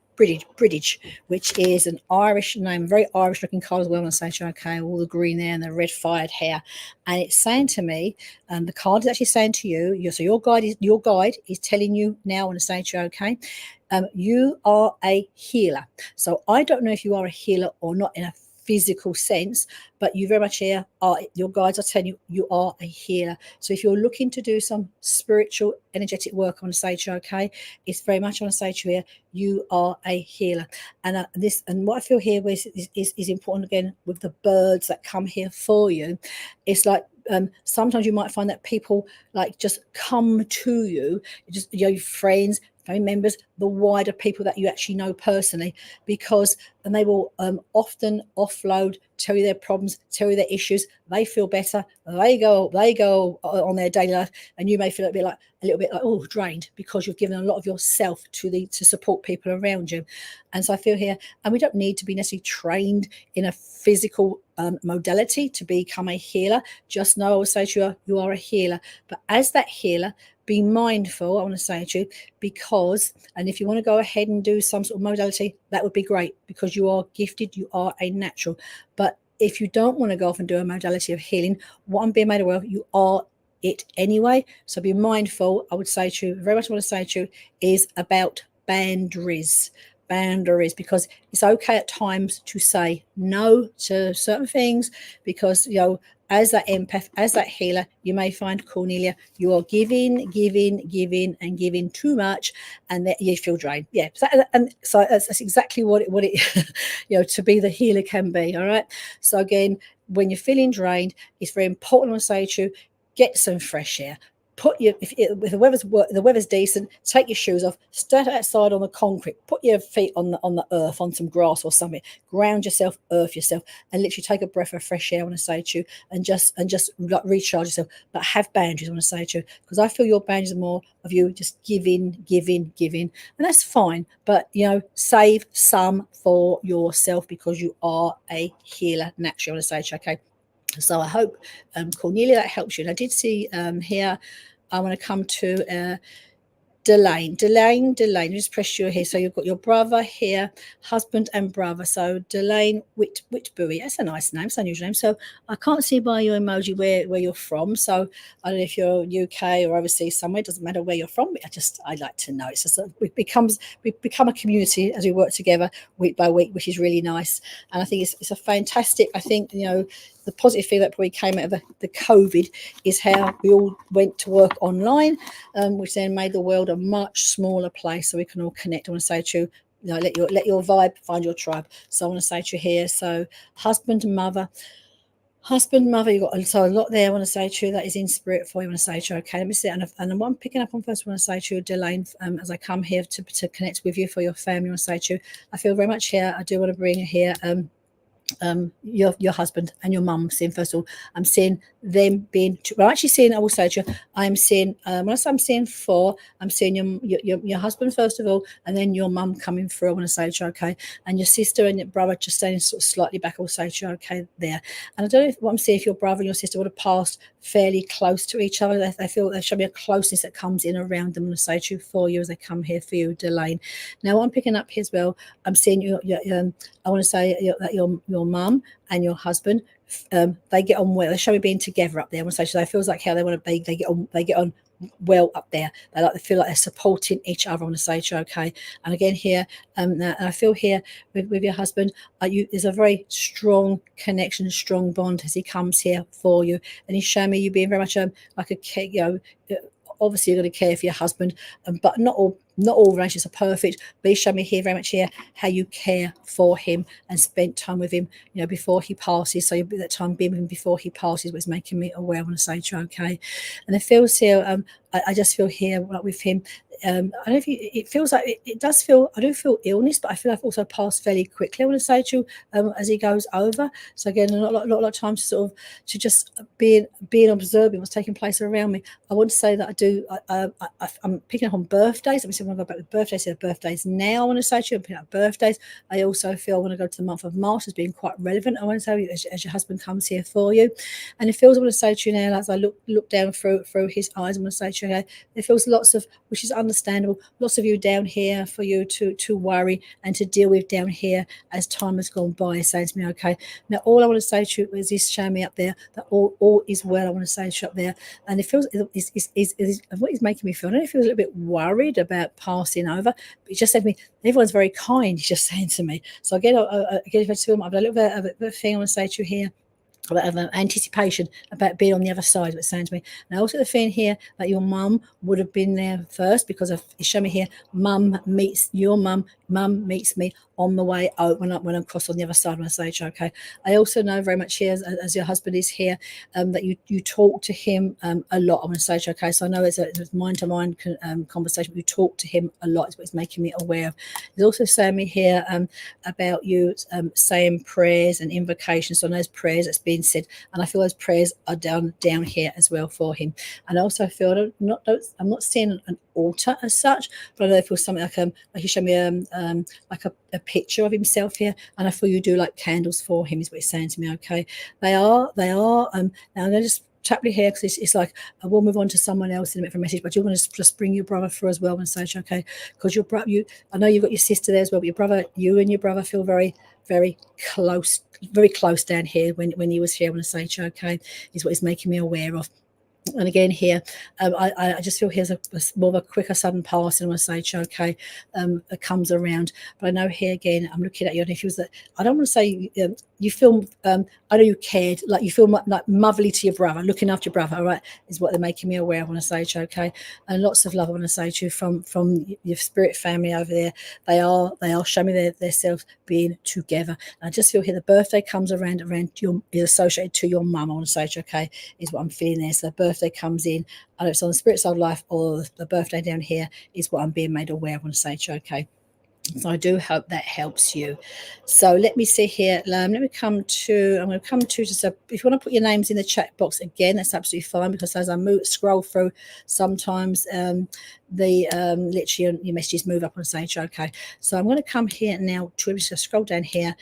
British, which is an Irish name, very Irish looking card as well. I want to say to you, okay, all the green there and the red fired hair. And it's saying to me, the card is actually saying to you, so your guide is telling you now, I want to say to you, okay, you are a healer. So I don't know if you are a healer or not in a physical sense, but you very much here are, your guides are telling you, you are a healer. So if you're looking to do some spiritual energetic work, I want to say to you, okay, it's very much, I want to say to you here, you are a healer. And what I feel here is important again with the birds that come here for you. It's like sometimes you might find that people like just come to you, just your friends, family members, the wider people that you actually know personally, and they will often offload, tell you their problems, tell you their issues. They feel better. They go on their daily life, and you may feel a little bit like oh, drained, because you've given a lot of yourself to support people around you. And so I feel here, and we don't need to be necessarily trained in a physical modality to become a healer. Just know, I will say to you, you are a healer. But as that healer, be mindful, I want to say to you, because, and if you want to go ahead and do some sort of modality, that would be great, because you are gifted, you are a natural. But if you don't want to go off and do a modality of healing, what I'm being made aware of, you are it anyway. So be mindful, I would say to you, very much want to say to you, is about boundaries, because it's okay at times to say no to certain things, because, you know, as that empath, as that healer, you may find, Cornelia, you are giving and giving too much, and that you feel drained. Yeah, so that's exactly what it you know, to be the healer can be. All right. So again, when you're feeling drained, it's very important to say to you, get some fresh air. If the weather's decent, take your shoes off, stand outside on the concrete, put your feet on the earth, on some grass or something, ground yourself, earth yourself, and literally take a breath of fresh air, I want to say to you, and just like recharge yourself. But have boundaries, I want to say to you, because I feel your boundaries are more of you just giving, and that's fine. But, you know, save some for yourself, because you are a healer naturally, I want to say to you, okay. So I hope, Cornelia, that helps you. And I did see here, I want to come to Delane, just press you here. So you've got your brother here, husband and brother. So Delane Whitbury, that's a nice name, it's an unusual name. So I can't see by your emoji where you're from. So I don't know if you're UK or overseas somewhere, it doesn't matter where you're from. I'd like to know. It's just we become a community as we work together week by week, which is really nice. And I think it's a fantastic, I think, you know, the positive thing that probably came out of the COVID is how we all went to work online, which then made the world a much smaller place, so we can all connect. I want to say to you, you know, let your vibe find your tribe. So I want to say to you here, so husband, mother, you've got so a lot there. I want to say to you that is in spirit for you. I want to say to you, okay, let me see. And what I'm picking up on first, I want to say to you, Delane, as I come here to connect with you for your family, I want to say to you, I feel very much here. I do want to bring you here. Your husband and your mum, seeing first of all, I'm seeing them being, well, actually seeing, I will say to you, I'm seeing, when I say I'm seeing four, I'm seeing your husband first of all, and then your mum coming through, I want to say to you, okay, and your sister and your brother just staying sort of slightly back, I will say to you, okay, there. And I don't know what I'm seeing, if your brother and your sister would have passed fairly close to each other, they feel there should be a closeness that comes in around them, I want to say to you, for you as they come here for you, Delane. Now, what I'm picking up here as well, I'm seeing I want to say that your mum and your husband, they get on well. They show me being together up there. I want to say, so it feels like how they want to be. They get on well up there. They feel like they're supporting each other. I want to say to you, okay. And again here, and I feel here with your husband, there's a very strong connection, strong bond as he comes here for you, and he's showing me you being very much like a, you know, obviously you're going to care for your husband, but not all relationships are perfect. But he's shown me here very much here how you care for him and spent time with him, you know, before he passes. So that time being with him before he passes was making me aware. I want to say to you, okay. And it feels here, I just feel here like with him. I don't know if it feels like it does feel, I do feel illness, but I feel I've also passed fairly quickly, I want to say to you, as he goes over. So again, a lot of times sort of to just being observing what's taking place around me. I want to say that I do, I'm picking up on birthdays. Let me see if I want to go back with birthdays. So birthdays now, I want to say to you, I'm picking up birthdays. I also feel I want to go to the month of March as being quite relevant. I want to say as your husband comes here for you. And it feels, I want to say to you now, as I look down through his eyes, I want to say to you, it feels lots of, which is understandable. Lots of you down here for you to worry and to deal with down here as time has gone by, saying to me, okay, now all I want to say to you is this, show me up there that all is well. I want to say to you up there. And it feels, is what is making me feel, I don't know if he was a little bit worried about passing over, but he just said to me, everyone's very kind, he's just saying to me. So again, I've a little bit of a thing I want to say to you here, of anticipation about being on the other side, what it's saying to me. And also the feeling here that your mum would have been there first, because it's showing me here, mum meets your mum meets me on the way out when I'm crossed on the other side when I say, okay. I also know very much here, as your husband is here, that you talk to him a lot. I'm going to say, okay, so I know it's a mind-to-mind conversation, but you talk to him a lot, is what it's making me aware of. He's also saying me here about you saying prayers and invocations. So on those prayers that's being said, and I feel those prayers are down here as well for him. And I also feel I'm not seeing an altar as such, but I know I feel something like he showed me like a picture of himself here, and I feel you do like candles for him, is what he's saying to me. Okay, they are now I'm going to just tap you here, because it's like I will move on to someone else in a bit of a message, but you're going to just bring your brother through as well and say, okay, because your brother, I know you've got your sister there as well, but you and your brother feel very, very close down here when he was here. I want to say, okay, is what he's making me aware of. And again here, I just feel here's a more of a quicker sudden pass, and I want to say, okay, it comes around. But I know here again, I'm looking at you, and if you was that, I don't want to say you feel, I know you cared, like you feel like motherly to your brother, looking after your brother, all right, is what they're making me aware. I want to say, okay, and lots of love I want to say to you from your spirit family over there. They are showing me themselves being together. And I just feel here the birthday comes around is associated to your mum. I want to say, okay, is what I'm feeling there. So the birthday comes in, either it's on the spirit side of life or the birthday down here, is what I'm being made aware of. I want to say, okay. So I do hope that helps you. So let me see here. I'm going to come to just if you want to put your names in the chat box again, that's absolutely fine, because as I scroll through, sometimes literally your messages move up on stage. Okay, so I'm going to come here now to just scroll down here.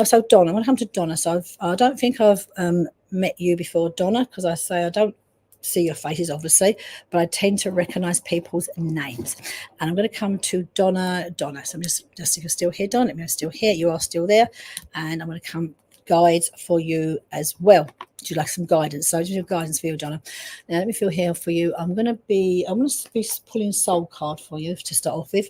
So Donna, I'm going to come to Donna. So I don't think I've met you before, Donna, because I don't see your faces obviously, but I tend to recognize people's names. And I'm going to come to Donna. So I'm just if you're still here, Donna, let me know still here. You are still there. And I'm going to come guides for you as well. Do you like some guidance? So I do guidance for you, Donna. Now let me feel here for you. I'm going to be pulling soul card for you to start off with.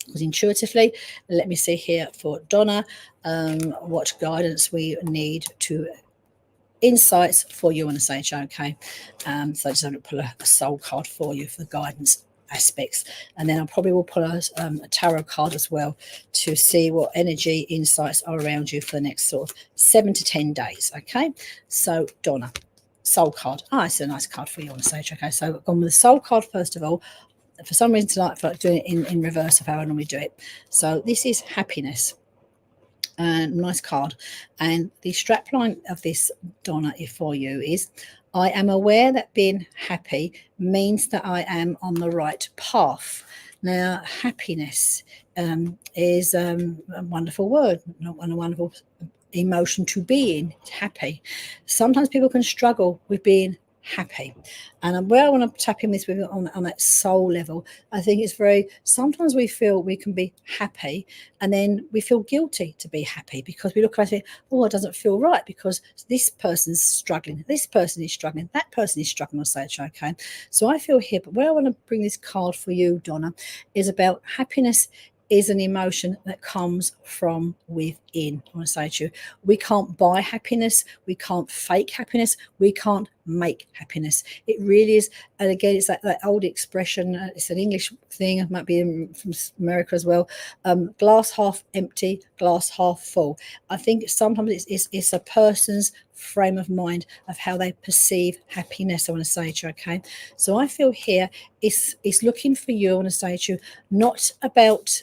Because intuitively, let me see here for Donna, what guidance we need to insights for you on the stage. Okay, so I just want to pull a soul card for you for the guidance aspects, and then I probably will pull a tarot card as well to see what energy insights are around you for the next sort of 7 to 10 days. Okay, so Donna, soul card. It's a nice card for you on the stage. Okay, so I've gone with the soul card first of all. For some reason tonight I feel like doing it in reverse of how I normally do it. So this is happiness. Nice card. And the strapline of this, Donna, for you is, I am aware that being happy means that I am on the right path. Now, happiness is a wonderful word, not a wonderful emotion to be in. Happy. Sometimes people can struggle with being happy, and where I want to tap in this with on that soul level, I think it's sometimes we feel we can be happy and then we feel guilty to be happy, because we look at it, it doesn't feel right because this person's struggling, this person is struggling, that person is struggling, or say, okay. So I feel here, but where I want to bring this card for you, Donna, is about happiness is an emotion that comes from within. I want to say to you, we can't buy happiness, we can't fake happiness, we can't make happiness. It really is. And again, it's like that old expression, it's an English thing, it might be from America as well, glass half empty, glass half full. I think sometimes it's a person's frame of mind of how they perceive happiness. I want to say to you, okay. So I feel here it's looking for you. I want to say to you, not about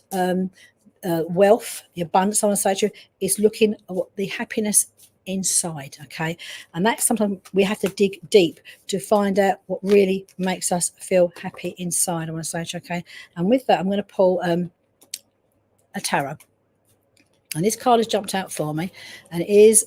wealth, the abundance. I want to say to you, it's looking at what the happiness inside, okay. And that's sometimes we have to dig deep to find out what really makes us feel happy inside. I want to say to you, okay. And with that, I'm going to pull a tarot. And this card has jumped out for me, and it is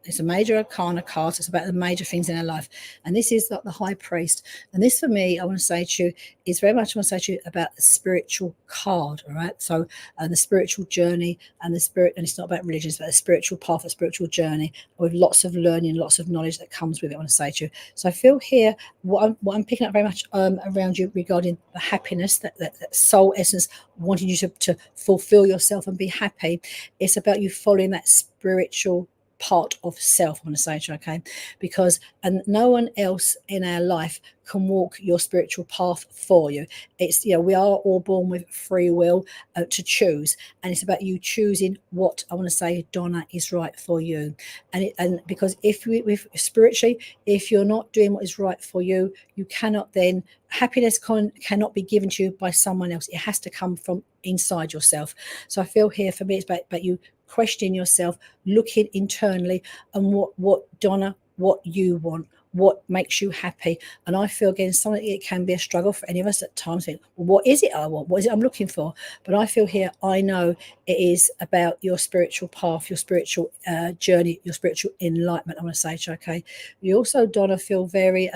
It's a major arcana card. So it's about the major things in our life. And this is like the high priest. And this for me, I want to say to you, is very much I want to say to you about the spiritual card. All right. So the spiritual journey and the spirit, and it's not about religion, it's about the spiritual path, a spiritual journey with lots of learning, lots of knowledge that comes with it. I want to say to you. So I feel here what I'm picking up very much around you regarding the happiness, that soul essence wanting you to fulfill yourself and be happy. It's about you following that spiritual part of self, I want to say to you, okay? Because and no one else in our life can walk your spiritual path for you. It's, you know, we are all born with free will to choose, and it's about you choosing what, I want to say, Donna, is right for you. And because if spiritually, if you're not doing what is right for you, you cannot then, happiness cannot be given to you by someone else. It has to come from inside yourself. So I feel here for me it's about you questioning yourself, looking internally, and what Donna, what you want, what makes you happy. And I feel again something, it can be a struggle for any of us at times. Think, well, what is it I want? What is it I'm looking for? But I feel here, I know it is about your spiritual path, your spiritual journey, your spiritual enlightenment. I want to say to you, okay. You also, Donna, feel very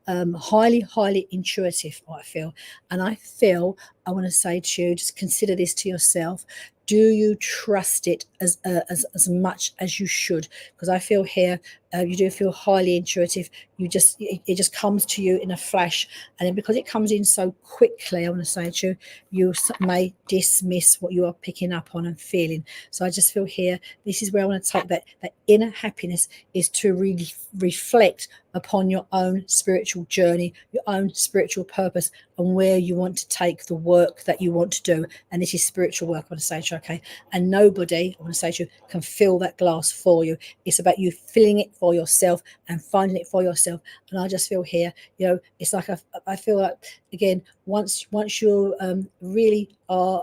highly intuitive, I feel. And I feel, I want to say to you, just consider this to yourself. Do you trust it as much as you should? Because I feel here, you do feel highly intuitive. It just comes to you in a flash, and then because it comes in so quickly, I want to say to you, you may dismiss what you are picking up on and feeling. So I just feel here, this is where I want to take that inner happiness is to really reflect upon your own spiritual journey, your own spiritual purpose, and where you want to take the work that you want to do. And this is spiritual work, I want to say to you, okay? And nobody, I want to say to you, can fill that glass for you. It's about you filling it for yourself and finding it for yourself. And I just feel here, you know, it's like I feel like, again, once you really are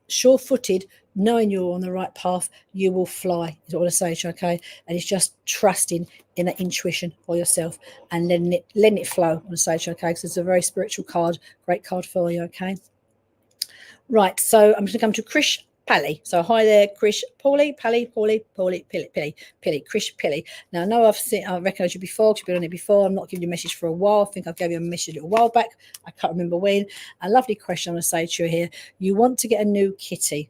sure-footed, knowing you're on the right path, you will fly, is what I want to say to you, okay? And it's just trusting in that intuition for yourself and letting it flow, I want to say to you, okay? Because it's a very spiritual card, great card for you, okay? Right, so I'm going to come to Krish Pally. So hi there, Krish Pally, Krish Pally. Now I know I recognised you before, because you've been on it before. I'm not giving you a message for a while. I think I gave you a message a little while back. I can't remember when. A lovely question I'm going to say to you here. You want to get a new kitty.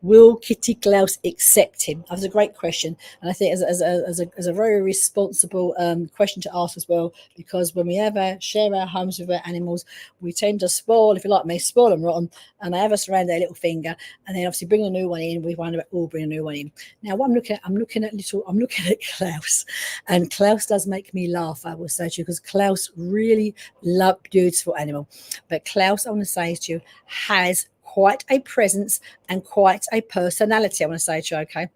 Will Kitty Klaus accept him? That was a great question, and I think as a very responsible question to ask as well, because when we share our homes with our animals, we tend to spoil, if you like me, spoil them rotten, and they have us around their little finger, and then obviously bring a new one in. We wonder all bring a new one in. Now what I'm looking at Klaus, and Klaus does make me laugh, I will say to you, because Klaus really loved beautiful animal, but Klaus, I want to say to you, has quite a presence and quite a personality, I want to say to you, okay,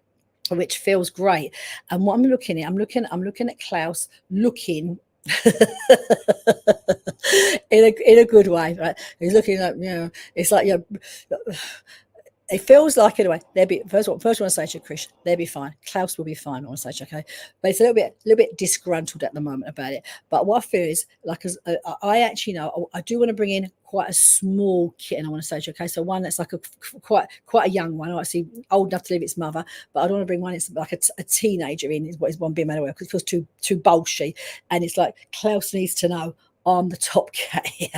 which feels great. And what I'm looking at Klaus looking in a good way, right? He's looking like, you know, it's like, you know, it feels like, anyway, they'll be first one I say to you, Chris, they'll be fine. Klaus will be fine, I want to say to you, okay? But it's a little bit disgruntled at the moment about it. But what I feel is, like, as I actually know, I do want to bring in quite a small kitten, I want to say to you, okay? So one that's like quite a young one, obviously old enough to leave its mother, but I don't want to bring one that's like a teenager in, is what is one being made aware, because it feels too bolshy. And it's like, Klaus needs to know I'm the top cat here.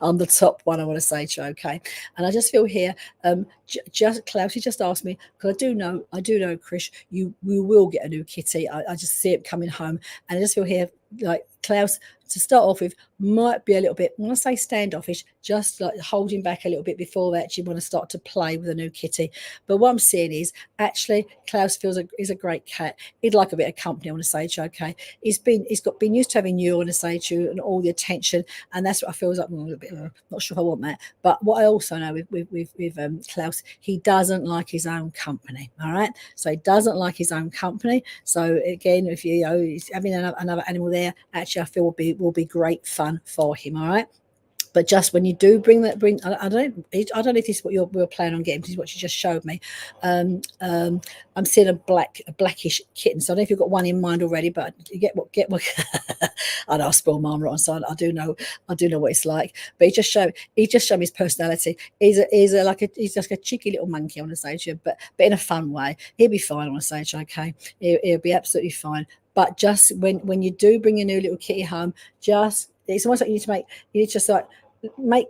I'm the top one, I want to say to you, okay? And I just feel here, just Klaus, you just asked me, because I do know, Chris, we will get a new kitty. I just see it coming home, and I just feel here, like, Klaus, to start off with, might be a little bit, when I say standoffish, just like holding back a little bit before they actually want to start to play with a new kitty. But what I'm seeing is, actually, Klaus is a great cat. He'd like a bit of company, I want to say to you, okay? He's been used to having you, I want to say to you, and all the attention, and that's what I feel like, a little bit, not sure if I want that. But what I also know with Klaus, he doesn't like his own company, all right? So he doesn't like his own company. So again, if having another animal there, actually I feel will be great fun for him, all right? But just when you do bring, I don't know if this is what we're planning on getting. This is what you just showed me. I'm seeing a blackish kitten. So I don't know if you've got one in mind already, but you get what I know I spoil mine rotten, so I do know what it's like. But he just showed me his personality. He's just a cheeky little monkey, I want to say to you, but in a fun way. He'll be fine, I want to say to you, okay? He'll be absolutely fine. But just when you do bring your new little kitty home, it's almost like you need to just like make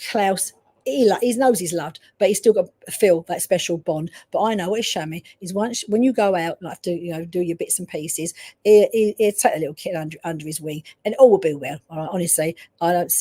Klaus, he knows he's loved, but he's still got to feel that special bond. But I know what it's showing me is when you go out, like do your bits and pieces, he'll take a little kid under his wing, and all will be well. All right, honestly, I don't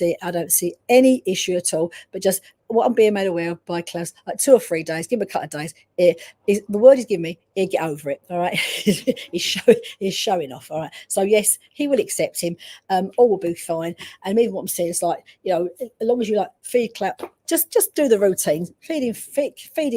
see any issue at all. But just what I'm being made aware of by Klaus, like 2 or 3 days, give him a couple of days. The word he's giving me, he'll get over it. All right, he's showing off. All right, so yes, he will accept him. All will be fine. And even what I'm saying is like, as long as you like feed Klaus, just do the routine. Feed him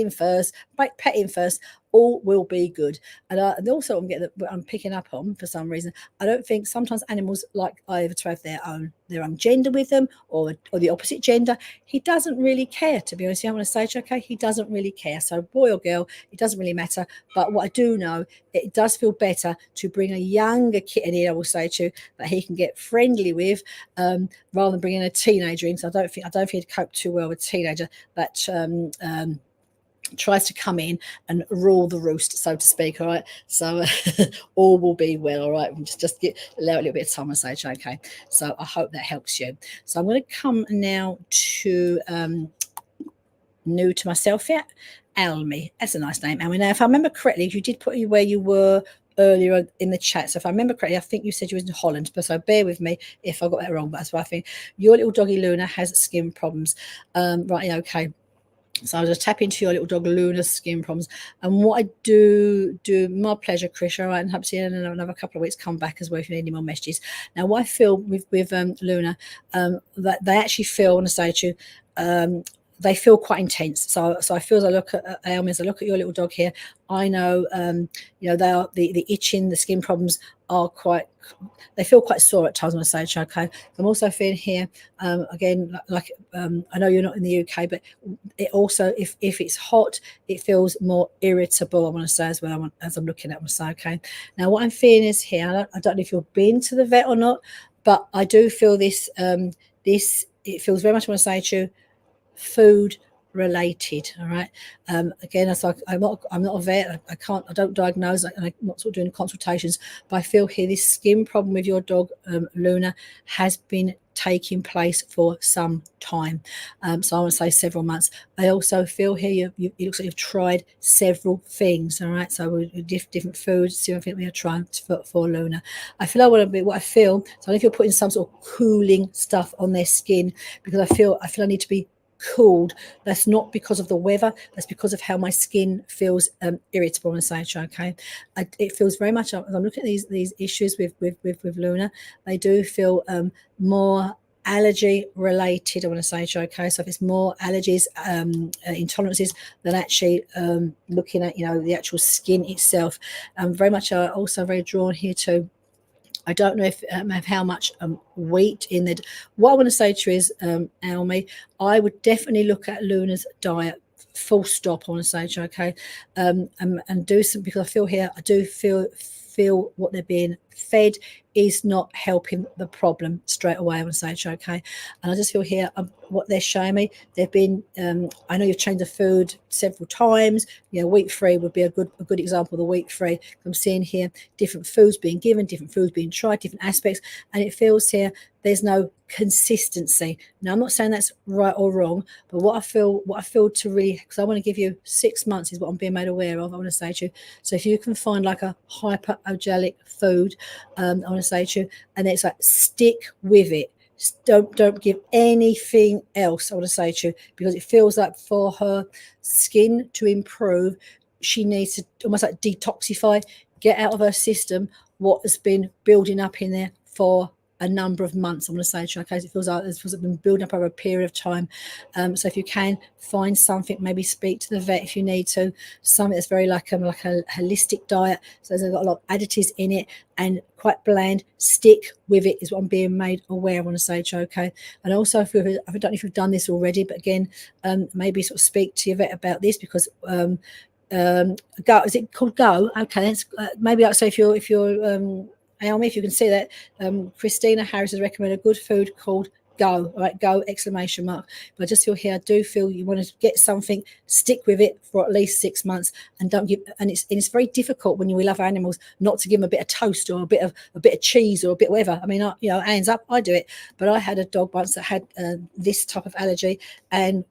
first, pet him first. All will be good. And also I'm picking up on, for some reason, I don't think sometimes animals like either to have their own gender with them or the opposite gender. He doesn't really care, to be honest. I want to say, okay, he doesn't really care. So boy or girl, it doesn't really matter. But what I do know, it does feel better to bring a younger kitten in, I will say to you, that he can get friendly with, rather than bringing a teenager in. So I don't think he'd cope too well with a teenager that tries to come in and rule the roost, so to speak. All right, so all will be well. All right, just allow a little bit of time and say, okay. So I hope that helps you. So I'm going to come now to new to myself yet. Almy, that's a nice name. Almy. Now, if I remember correctly, you did put you where you were earlier in the chat. So if I remember correctly, I think you said you was in Holland, but so bear with me if I got that wrong. But that's what I think. Your little doggy Luna has skin problems. Right, okay. So I'll just tap into your little dog Luna's skin problems. And what I do, my pleasure, Chris. All right, and hope to see you in another couple of weeks. Come back as well if you need any more messages. Now, what I feel with Luna, that they actually feel, I want to say to you, they feel quite intense. So I feel, as I look at Almy, as I look at your little dog here, I know, they are the itching, the skin problems are they feel quite sore at times when I say, okay. I'm also feeling here, again, I know you're not in the UK, but it also, if it's hot, it feels more irritable, I want to say as well, as I'm looking at them. So, okay. Now, what I'm feeling is here, I don't know if you've been to the vet or not, but I do feel this, it feels very much, I want to say to you, food related. All right. Again, it's like I'm not a vet. I don't diagnose. I'm not sort of doing consultations, but I feel here this skin problem with your dog Luna has been taking place for some time. So I want to say several months. I also feel here it looks like you've tried several things. All right. So different foods, different things we are trying for Luna. I feel what I feel. So I don't know if you're putting some sort of cooling stuff on their skin, because I feel I need to be cooled. That's not because of the weather, that's because of how my skin feels irritable and such. Okay, it feels very much, as I'm looking at these issues with Luna, they do feel more allergy related, I want to say. Okay, so if it's more allergies, intolerances, than actually looking at the actual skin itself. Very much also very drawn here to, I don't know if how much wheat in the. What I want to say to you is, Almy, I would definitely look at Luna's diet. Full stop. I want to say to you, okay, and do some, because I feel here, I do feel what they're being fed is not helping the problem straight away. I want to say to you, okay, and I just feel here what they're showing me. They've been. I know you've changed the food several times. Wheat free would be a good example of the wheat free. I'm seeing here different foods being given, different foods being tried, different aspects, and it feels here there's no consistency. Now, I'm not saying that's right or wrong, but what I feel to really, because I want to give you 6 months is what I'm being made aware of. I want to say to you, so if you can find like a hyperallergenic food, I want to say to you, and it's like, stick with it. Don't give anything else, I want to say to you, because it feels like for her skin to improve, she needs to almost like detoxify, get out of her system what has been building up in there for a number of months. I'm going to say to you, okay, it feels like it's been building up over a period of time. So if you can find something, maybe speak to the vet if you need to. Something that's very like a holistic diet. So there's got a lot of additives in it and quite bland. Stick with it is what I'm being made aware. I want to say to you, okay. And also, I don't know if you've done this already, but again, maybe sort of speak to your vet about this, because Go, is it called Go? Okay, that's, maybe I'll say if you're Naomi, if you can see that, Christina Harris has recommended a good food called Go. All right, Go exclamation mark. But I just feel here, I do feel you want to get something, stick with it for at least 6 months, and don't give. And it's very difficult when we love animals not to give them a bit of toast or a bit of cheese or a bit of whatever. I mean, hands up, I do it. But I had a dog once that had this type of allergy, and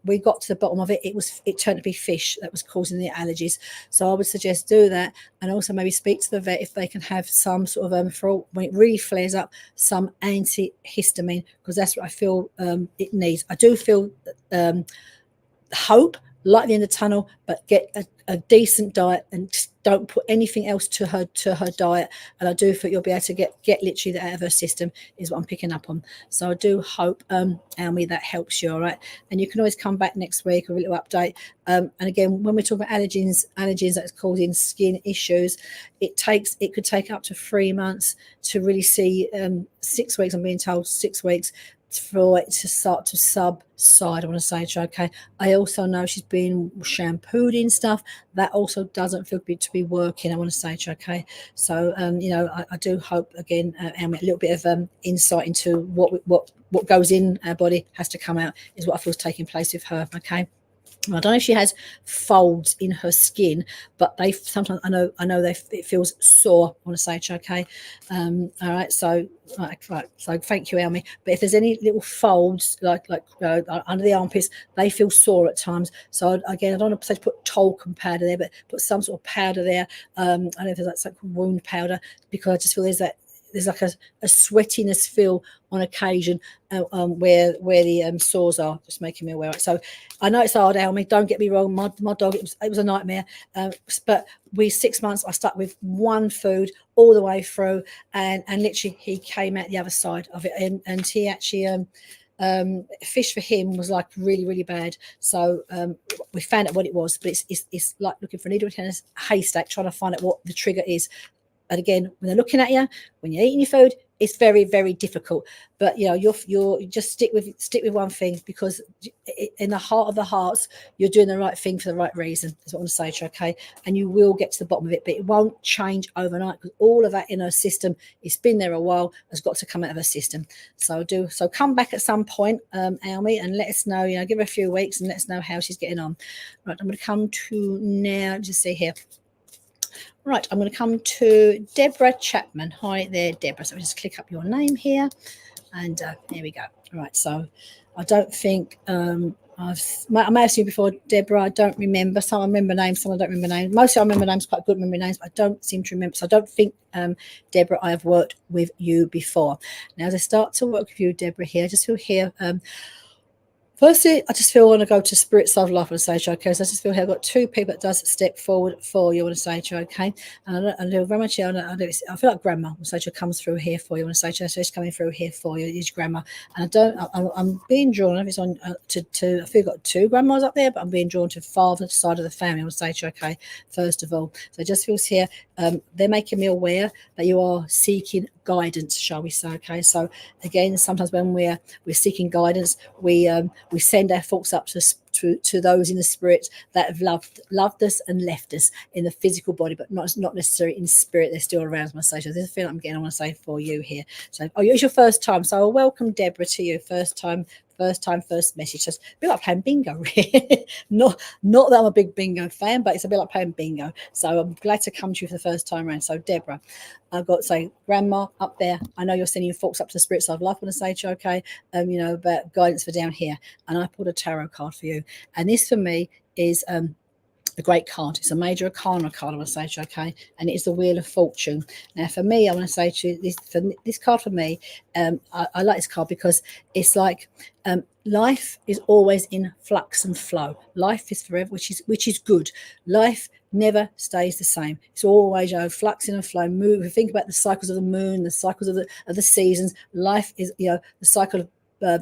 we got to the bottom of it. It turned to be fish that was causing the allergies. So I would suggest do that, and also maybe speak to the vet if they can have some sort of for when it really flares up, some antihistamine, because that's what I feel it needs. I do feel hope, light at the end of the tunnel, but get a decent diet and don't put anything else to her diet. And I do feel you'll be able to get literally that out of her system, is what I'm picking up on. So I do hope, Almy, that helps you. All right, and you can always come back next week with a little update. And again, when we talk about allergens that's causing skin issues, it could take up to 3 months to really see 6 weeks. I'm being told 6 weeks for it to start to subside. I want to say to you, okay. I also know she's been shampooed and stuff. That also doesn't feel good to be working. I want to say to you, okay. So I do hope again, a little bit of insight into what goes in our body has to come out, is what I feel is taking place with her, okay. I don't know if she has folds in her skin, but they sometimes I know it feels sore. I want to say it, okay. All right, so right. So thank you, Almy. But if there's any little folds like under the armpits, they feel sore at times. So again, I don't want to put talcum powder there, but put some sort of powder there. I don't know if there's like wound powder, because I just feel there's like a sweatiness feel on occasion where the sores are, just making me aware. So I know it's hard, Almy, don't get me wrong. My dog, it was a nightmare. But 6 months, I stuck with one food all the way through, and literally he came out the other side of it, and he actually fish for him was like really, really bad. So we found out what it was, but it's like looking for a needle in a haystack, trying to find out what the trigger is. And again, when they're looking at you, when you're eating your food, it's very, very difficult. But you're just stick with one thing, because in the heart of the hearts, you're doing the right thing for the right reason. That's what I want to say to you, okay? And you will get to the bottom of it, but it won't change overnight, because all of that in her system, it's been there a while, has got to come out of her system. So come back at some point, Almy, and let us know. Give her a few weeks and let us know how she's getting on. Right, I'm going to come to now. Just see here. Right, I'm going to come to Deborah Chapman. Hi there, Deborah. So I'll just click up your name here, and there we go. Right, so I don't think I may have seen you before, Deborah. I don't remember. Some I remember names, some I don't remember names. Mostly I remember names, quite good memory names, but I don't seem to remember. So I don't think, Deborah, I have worked with you before. Now, as I start to work with you, Deborah, here, I just feel here. Firstly, I just feel I want to go to Spirit Side of Life and say, okay, so I just feel here I've got two people that does step forward for you. I want to say, okay, and I do very much. I feel like Grandma. I say, comes through here for you. I want to say, so she's coming through here for you. Is Grandma, and I'm being drawn. I don't know if it's on to. I feel I've got two grandmas up there, but I'm being drawn to father's side of the family. I want to say, okay, first of all, so it just feels here. They're making me aware that you are seeking guidance, shall we say? Okay, so again, sometimes when we're seeking guidance, we send our thoughts up to those in the spirit that have loved us and left us in the physical body, but not necessarily in spirit. They're still around. My say, so this is a feeling I'm getting. I want to say for you here. So, it's your first time. So, I'll welcome Deborah to you. First message. So it's a bit like playing bingo, really. not that I'm a big bingo fan, but it's a bit like playing bingo. So I'm glad to come to you for the first time around. So Deborah, I've got to say, Grandma up there, I know you're sending your folks up to the Spirit Side of Life. I want to say to you, okay, about guidance for down here. And I pulled a tarot card for you. And this for me is a great card. It's a major arcana card, I want to say to you, okay? And it is the Wheel of Fortune. Now, for me, I want to say to you, this card for me, I like this card because it's like life is always in flux and flow. Life is forever, which is good. Life never stays the same. It's always, fluxing and flowing. Move. If you think about the cycles of the moon, the cycles of the seasons, life is, the cycle of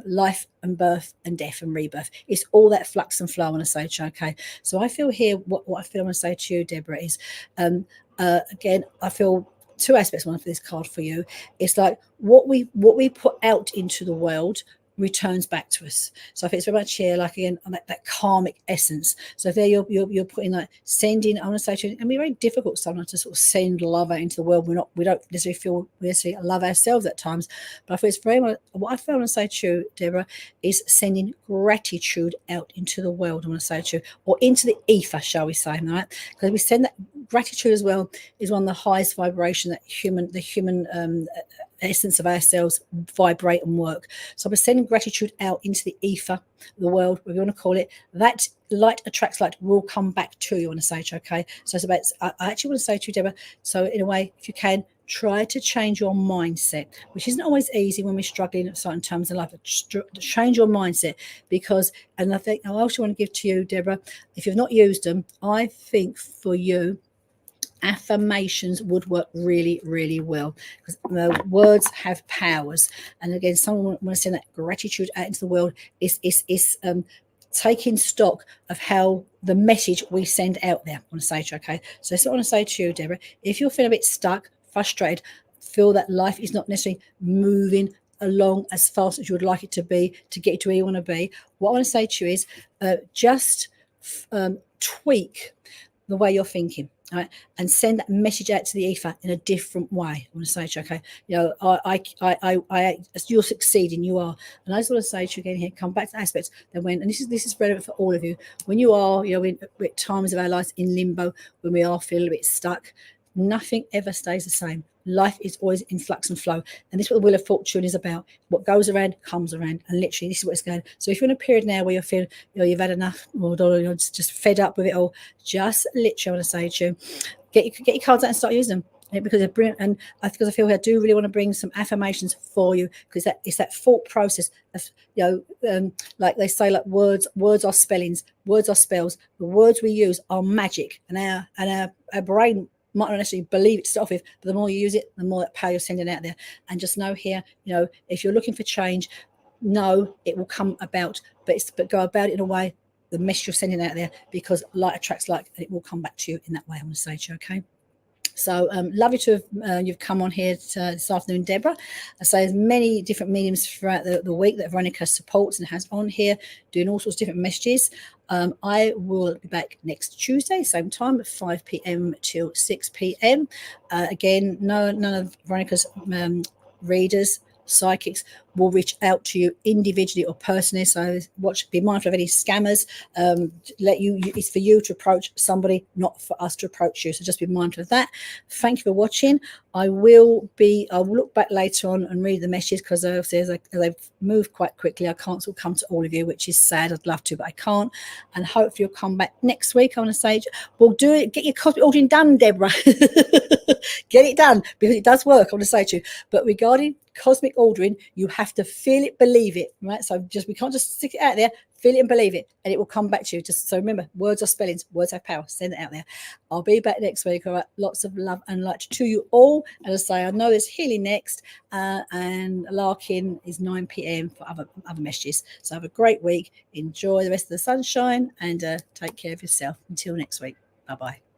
life and birth and death and rebirth. It's all that flux and flow, I want to say to you, okay? So I feel here, what I feel I want to say to you, Deborah, is again, I feel two aspects for this card for you. It's like what we put out into the world returns back to us. So I think it's very much here, like again, on that karmic essence. So if there you're putting like sending, I want to say to you, and it's very difficult sometimes to sort of send love out into the world. We don't necessarily feel we necessarily love ourselves at times. But I feel it's very much what I feel I want to say to you, Deborah, is sending gratitude out into the world. I want to say to you, or into the ether, shall we say, right? Because we send that gratitude as well is one of the highest vibration that the human essence of ourselves vibrate and work. So we're sending gratitude out into the ether, the world, whatever you want to call it. That light attracts light will come back to you, I want to say to you, okay? So it's about, I actually want to say to you, Deborah, so in a way, if you can, try to change your mindset, which isn't always easy when we're struggling at certain times in life. Change your mindset because, and I think I also want to give to you, Deborah, if you've not used them, I think for you, affirmations would work really, really well because words have powers. And again, someone want to send that gratitude out into the world is taking stock of how the message we send out there. I want to say to you, okay? So that's what I want to say to you, Deborah. If you're feeling a bit stuck, frustrated, feel that life is not necessarily moving along as fast as you would like it to be to get you to where you want to be, what I want to say to you is just tweak the way you're thinking. Right, and send that message out to the ether in a different way. I want to say to you, okay, you're succeeding, you are. And I just want to say to you again here, come back to the aspects that when, and this is relevant for all of you, when you are, in times of our lives in limbo, when we are feeling a bit stuck, nothing ever stays the same. Life is always in flux and flow. And this is what the Wheel of Fortune is about. What goes around comes around. And literally, this is what it's going. So if you're in a period now where you're feeling, you've had enough, or you're just fed up with it all, just literally, I want to say to you, get your cards out and start using them. Because they're brilliant, and because I feel I do really want to bring some affirmations for you, because it's that thought process of like they say, like words are spellings, words are spells. The words we use are magic, and our brain might not necessarily believe it to start off with, but the more you use it, the more that power you're sending out there. And just know here, if you're looking for change, know it will come about, but go about it in a way, the message you're sending out there, because light attracts light, and it will come back to you in that way. I want to say to you, okay? So lovely to have you've come on here this afternoon, Deborah. I say there's many different mediums throughout the week that Veronica supports and has on here, doing all sorts of different messages. I will be back next Tuesday, same time, 5 p.m. till 6 p.m. Again, none of Veronica's readers, psychics, will reach out to you individually or personally. So be mindful of any scammers. It's for you to approach somebody, not for us to approach you. So just be mindful of that. Thank you for watching. I will look back later on and read the messages, because they've moved quite quickly. I can't sort of come to all of you, which is sad. I'd love to, but I can't. And hopefully you'll come back next week. I want to say, we'll do it. Get your cosmic ordering done, Deborah. Get it done, because it does work. I want to say to you. But regarding cosmic ordering, you have to feel it, believe it, right? So we can't just stick it out there. Feel it and believe it, and it will come back to you. Just so remember, words are spellings, words have power. Send it out there. I'll be back next week. All right, lots of love and light to you all. As I say, I know there's healing next, and Larkin is 9 p.m. for other messages. So have a great week. Enjoy the rest of the sunshine, and take care of yourself. Until next week. Bye bye.